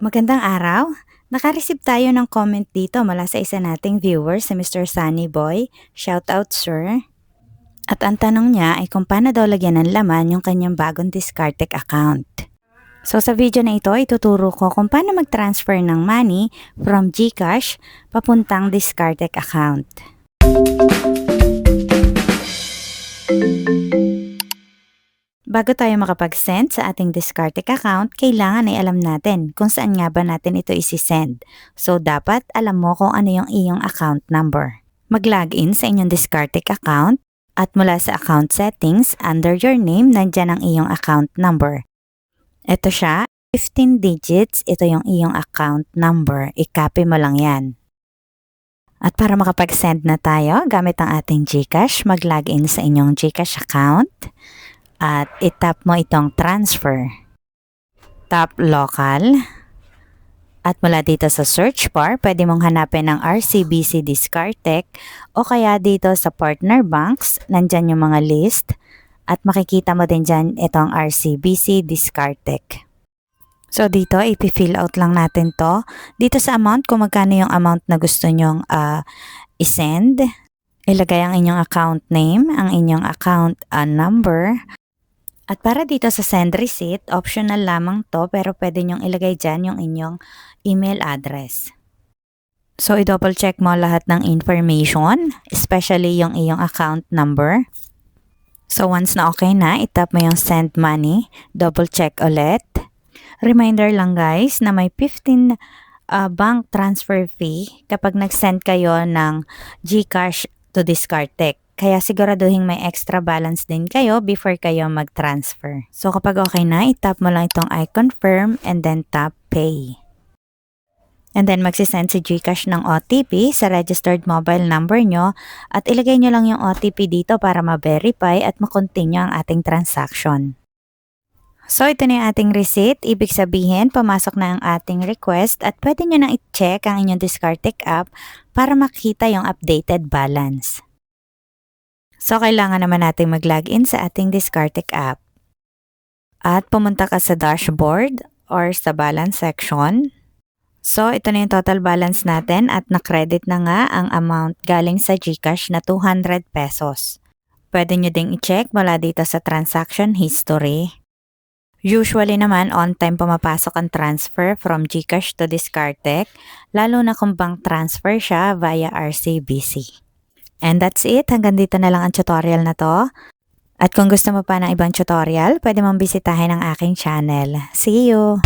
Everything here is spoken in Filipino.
Magandang araw! Naka-receive tayo ng comment dito mula sa isa nating viewer, si Mr. Sunny Boy. Shout out, sir! At ang tanong niya ay kung paano daw lagyan ng laman yung kanyang bagong Discardtech account. So sa video na ito, ituturo ko kung paano mag-transfer ng money from GCash papuntang Discardtech account. Bago tayo makapag-send sa ating Discardtech account, kailangan ay alam natin kung saan nga ba natin ito isi-send. So dapat alam mo kung ano yung iyong account number. Mag-login sa inyong Discardtech account at mula sa account settings, under your name, nandyan ang iyong account number. Ito siya, 15 digits, ito yung iyong account number. I-copy mo lang yan. At para makapag-send na tayo, gamit ang ating GCash, mag-login sa inyong GCash account. At itap mo itong transfer. Tap local. At mula dito sa search bar, pwede mong hanapin ang RCBC Discardtech o kaya dito sa partner banks, nandyan yung mga list. At makikita mo din dyan itong RCBC Discardtech. So dito, ipi-fill out lang natin to. Dito sa amount, kung magkano yung amount na gusto nyong isend. Ilagay ang inyong account name, ang inyong account number. At para dito sa send receipt, optional lamang to pero pwede nyong ilagay dyan yung inyong email address. So i-double check mo lahat ng information, especially yung iyong account number. So once na okay na, itap mo yung send money, double check ulit. Reminder lang guys na may 15 bank transfer fee kapag nag-send kayo ng GCash to Discardtech. Kaya siguraduhin may extra balance din kayo before kayo mag-transfer. So kapag okay na, itap mo lang itong I confirm and then tap pay. And then magsisend si GCash ng OTP sa registered mobile number nyo at ilagay nyo lang yung OTP dito para ma-verify at ma-continue ang ating transaction. So ito na yung ating receipt, ibig sabihin pumasok na ang ating request at pwede nyo nang i-check ang inyong Discardtech app para makita yung updated balance. So, kailangan naman natin mag-login sa ating Discardtech app. At pumunta ka sa dashboard or sa balance section. So, ito na yung total balance natin at na-credit na nga ang amount galing sa GCash na 200 pesos. Pwede nyo ding i-check mula dito sa transaction history. Usually naman, on time pumapasok ang transfer from GCash to Discardtech, lalo na kung bank transfer siya via RCBC. And that's it. Hanggang dito na lang ang tutorial na to. At kung gusto mo pa ng ibang tutorial, pwede mong bisitahin ang aking channel. See you!